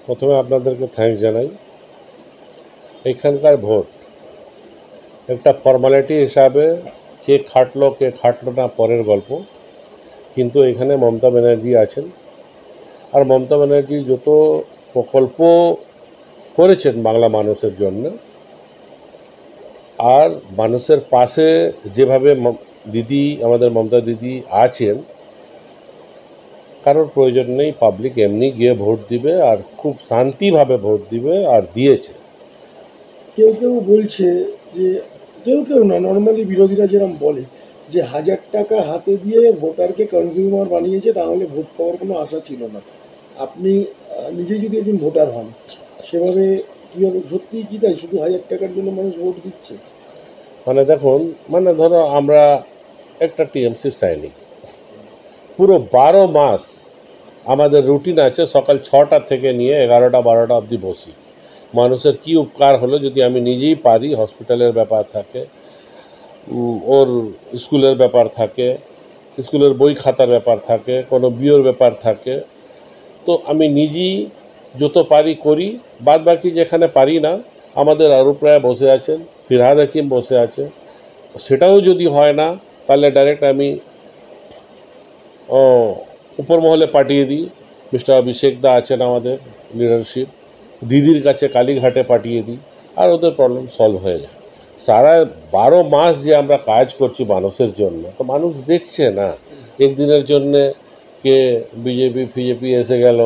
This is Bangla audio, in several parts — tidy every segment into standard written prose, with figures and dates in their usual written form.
প্রথমে আপনাদেরকে থ্যাঙ্কস জানাই। এখানকার ভোট একটা ফর্মালিটি হিসাবে কে খাটলো না পরের গল্প, কিন্তু এখানে মমতা ব্যানার্জি আছেন। আর মমতা ব্যানার্জি যত প্রকল্প করেছেন বাংলা মানুষের জন্য, আর মানুষের পাশে যেভাবে দিদি, আমাদের মমতা দিদি আছেন, কারোর প্রয়োজন নেই। পাবলিক এমনি গিয়ে ভোট দিবে আর খুব শান্তিভাবে ভোট দিবে, আর দিয়েছে। কেউ কেউ বলছে যে, কেউ কেউ না, নর্মালি বিরোধীরা যেরকম বলে যে 1000 টাকা হাতে দিয়ে ভোটারকে কনজিউমার বানিয়েছে, তাহলে ভোট পাওয়ার কোনো আশা ছিল না। আপনি নিজে যদি একজন ভোটার হন, সেভাবে কীভাবে, সত্যি কি তাই শুধু 1000 টাকার জন্য মানুষ ভোট দিচ্ছে? মানে দেখুন, মানে ধরো আমরা একটা টিএমসির সৈনিক, পুরো 12 মাস আমাদের রুটিন আছে, সকাল 6টা থেকে নিয়ে 11টা 12টা অবধি বসি। মানুষের কি উপকার হলো যদি আমি নিজেই পারি, হসপিটালের ব্যাপার থাকে, ওর স্কুলের ব্যাপার থাকে, স্কুলের বই খাতার ব্যাপার থাকে, কোনো বিয়ের ব্যাপার থাকে, তো আমি নিজেই যত পারি করি। বাদ বাকি যেখানে পারি না, আমাদের আরূপ রায় বসে আছেন, ফিরহাদ হাকিম বসে আছে, সেটাও যদি হয় না তাহলে ডাইরেক্ট আমি উপর মহলে পাঠিয়ে দিই। মিস্টার অভিষেক দা আছেন আমাদের লিডারশিপ, দিদির কাছে কালীঘাটে পাঠিয়ে দিই, আর ওদের প্রবলেম সলভ হয়ে যায়। সারা 12 মাস যে আমরা কাজ করছি মানুষের জন্য, তো মানুষ দেখছে না। একদিনের জন্যে কে বিজেপি ফিজেপি এসে গেল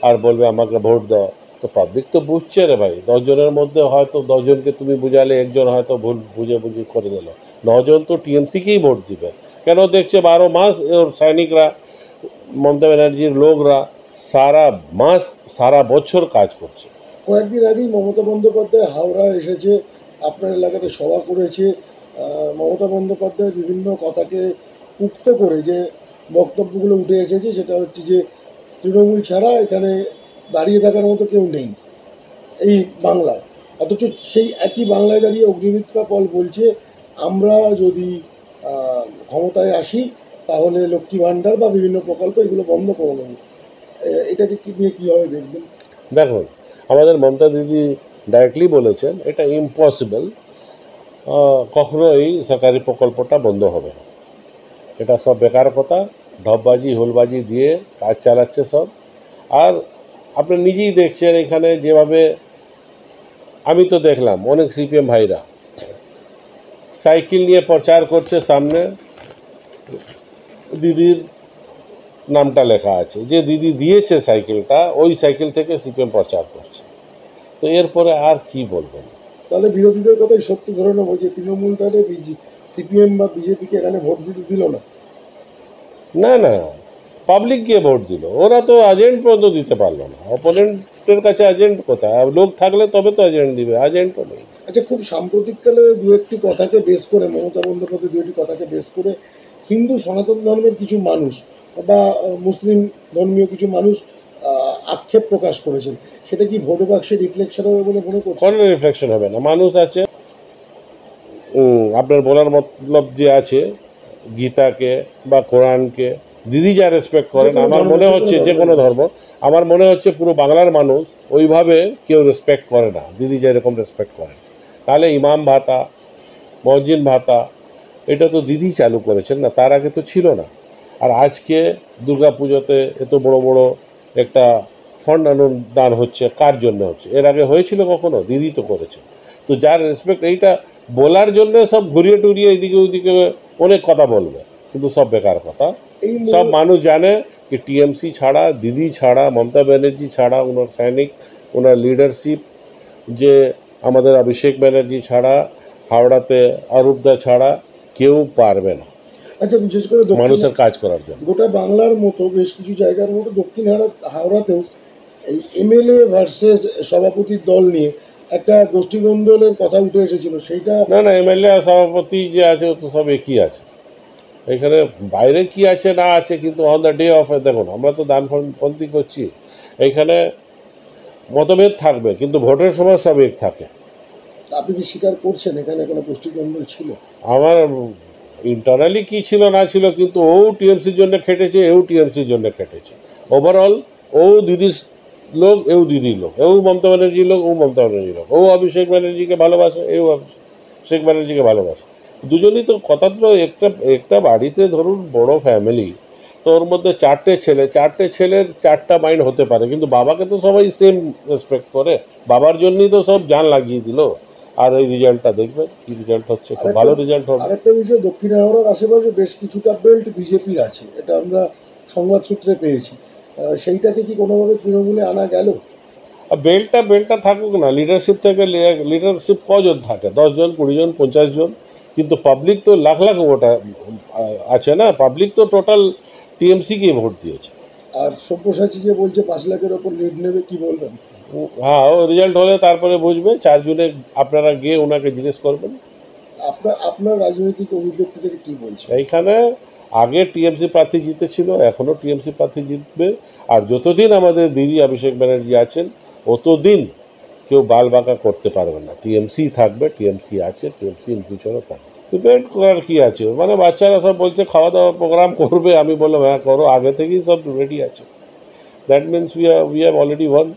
আর বলবে আমাকে ভোট দাও, তো পাবলিক তো বুঝছে রে ভাই। 10 জনের মধ্যে হয়তো 10 জনকে তুমি বুঝালে, একজন হয়তো ভুল বুঝে করে দিল, 9 জন তো টিএমসিকেই ভোট দিবে। কেন দেখছে 12 মাস ওর সৈনিকরা, মমতা ব্যানার্জির লোকরা সারা মাস সারা বছর কাজ করছে। কয়েকদিন আগেই মমতা বন্দ্যোপাধ্যায় হাওড়া এসেছে, আপনার এলাকাতে সভা করেছে। মমতা বন্দ্যোপাধ্যায় বিভিন্ন কথাকে উক্ত করে যে বক্তব্যগুলো উঠে এসেছে, সেটা হচ্ছে যে তৃণমূল ছাড়া এখানে দাঁড়িয়ে থাকার মতো কেউ নেই এই বাংলায়। অথচ সেই একই বাংলায় দাঁড়িয়ে অগ্নিমিত্রা পল বলছে আমরা যদি ক্ষমতায় আসি, তাহলে লক্ষ্মী ভাণ্ডার বা বিভিন্ন প্রকল্প এগুলো বন্ধ করে দেবো। এটাকে কি নিয়ে কীভাবে দেখবেন? দেখুন, আমাদের মমতা দিদি ডাইরেক্টলি বলেছেন এটা ইম্পসিবল, কখনো এই সরকারি প্রকল্পটা বন্ধ হবে না। এটা সব বেকার কথা, ঢপবাজি হুলবাজি দিয়ে কাজ চালাচ্ছে সব। আর আপনি নিজেই দেখছেন এখানে যেভাবে, আমি তো দেখলাম অনেক সিপিএম ভাইরা সাইকেল নিয়ে প্রচার করছে, সামনে দিদির নামটা লেখা আছে, যে দিদি দিয়েছে সাইকেলটা, ওই সাইকেল থেকে সিপিএম প্রচার করছে। তো এরপরে আর কি বলবেন? তাহলে বিরোধীদের কথাই সত্যি ধরে নেবো যে তৃণমূল তাহলে সিপিএম বা বিজেপিকে এখানে ভোট দিতে দিল না? না না, পাবলিক গিয়ে ভোট দিল, ওরা তো এজেন্ট পর্যন্ত দিতে পারলো না। অপোনেন্টের কাছে এজেন্ট কোথায়? লোক থাকলে তবে তো এজেন্ট দিবে, এজেন্টও নেই। আচ্ছা, খুব সাম্প্রতিককালে দু একটি কথাকে বেস করে, মমতা বন্দ্যোপাধ্যায় দু একটি কথাকে বেস করে হিন্দু সনাতন ধর্মের কিছু মানুষ বা মুসলিম ধর্মীয় কিছু মানুষ আক্ষেপ প্রকাশ করেছেন। সেটা কি ভোট বাক্সে রিফ্লেকশন হবে বলে মনে করছেন? কোনো রিফ্লেকশন হবে না। মানুষ আছে, আপনার বলার মতলব যে আছে, গীতাকে বা কোরআনকে দিদি যা রেসপেক্ট যে করেন, কোনো আমার ধর্ম, মনে যে কোনো হচ্ছে যে ধর্মের কোনো মানুষ। ধর্ম, আমার মনে হচ্ছে পুরো বাংলার মানুষ ওইভাবে কেউ রেসপেক্ট করে না দিদি যেরকম রেসপেক্ট করেন। তাহলে ইমাম ভাতা, মসজিদ ভাতা, এটা তো দিদি চালু করেছেন না, তার আগে তো ছিল না। আর আজকে দুর্গা পুজোতে এত বড় বড় একটা ফান্ড অনুদান হচ্ছে, কার জন্য হচ্ছে? এর আগে হয়েছিল কখনো? দিদি তো করেছে। তো যার রেসপেক্ট, এইটা বলার জন্য সব ঘুরিয়ে টুরিয়ে এদিকে ওইদিকে অনেক কথা বলবে, কিন্তু সব বেকার কথা। এই সব মানুষ জানে কি টিএমসি ছাড়া, দিদি ছাড়া, মমতা ব্যানার্জি ছাড়া, ওনার সৈনিক, ওনার লিডারশিপ, যে আমাদের অভিষেক ব্যানার্জি ছাড়া, হাওড়াতে অরূপদা ছাড়া কেউ পারবে না আচ্ছা, বিশেষ করে মানুষের কাজ করার জন্য। গোটা বাংলার মতো বেশ কিছু জায়গার মতো দক্ষিণ হাওড়াতেও এই এমএলএ ভার্সেস সভাপতির দল নিয়ে একটা গোষ্ঠীদ্বন্দ্বের কথা উঠে এসেছিল, সেইটা না না, এমএলএ আর সভাপতি যে আছে ও তো সব একই আছে। এখানে বাইরে কি আছে না আছে, কিন্তু অন দ্য ডে অফ, দেখুন আমরা তো দানপন্থী করছি, এখানে মতভেদ থাকবে কিন্তু ভোটের সময় সব এক থাকে। আপনি কি স্বীকার করছেন এখানে কোনো গোষ্ঠীদ্বন্দ্ব ছিল? আমার ইন্টারনালি কি ছিল না ছিল, কিন্তু ও টিএমসির জন্য খেটেছে, এও টিএমসির জন্য খেটেছে। ওভারঅল ও দিদির লোক, এও দিদির লোক, এও মমতা ব্যানার্জির লোক, ও মমতা ব্যানার্জির লোক, ও অভিষেক ব্যানার্জিকে ভালোবাসে, এও অভিষেক ব্যানার্জিকে ভালোবাসে। দুজনই তো কথা তো একটা একটা বাড়িতে ধরুন বড় ফ্যামিলি, তো ওর মধ্যে চারটে ছেলের চারটা মাইন্ড হতে পারে, কিন্তু বাবাকে তো সবাই সেম রেসপেক্ট করে। বাবার জন্যই তো সব জান লাগিয়ে দিল। আর এই রেজাল্টটা দেখবেন কি রেজাল্ট হচ্ছে, খুব আরেকটা ভালো রেজাল্ট হবে। আরেকটা বিষয়, দক্ষিণ হাওড়ার আশেপাশে বেশ কিছুটা বেল্ট বিজেপির আছে, এটা আমরা সংবাদ সূত্রে পেয়েছি। সেইটাকে কি কোনোভাবে তৃণমূলে আনা গেল? আর বেলটা থাকুক না, লিডারশিপ থেকে, লিডারশিপ কজন থাকে, 10 জন, 20 জন, 50 জন, কিন্তু পাবলিক তো লাখ লাখ ভোট আছে না, পাবলিক তো টোটাল টিএমসিকে ভোট দিয়েছে। আর সব্যসাচী যে বলছে 5 লাখের ওপর লিড নেবে, কি বলবেন? হ্যাঁ, ও রেজাল্ট হলে তারপরে বুঝবে, 4 জনে আপনারা গিয়ে ওনাকে জিজ্ঞেস করবেন। আপনার আপনার রাজনৈতিক অভিব্যক্তি থেকে কি বলছেন? এইখানে আগে টিএমসি প্রার্থী জিতেছিল, এখনও টিএমসি প্রার্থী জিতবে। আর যতদিন আমাদের দিদি অভিষেক ব্যানার্জি আছেন, অতদিন কেউ বাল বাঁকা করতে পারবে না। টিএমসি থাকবে, টিএমসি আছে, টিএমসি ইন ফিউচারও থাকবে। ডিপেন্ড করার কি আছে, মানে বাচ্চারা সব বলছে খাওয়া দাওয়া প্রোগ্রাম করবে, আমি বললাম হ্যাঁ করো, আগে থেকেই সব রেডি আছে। That means we have already one.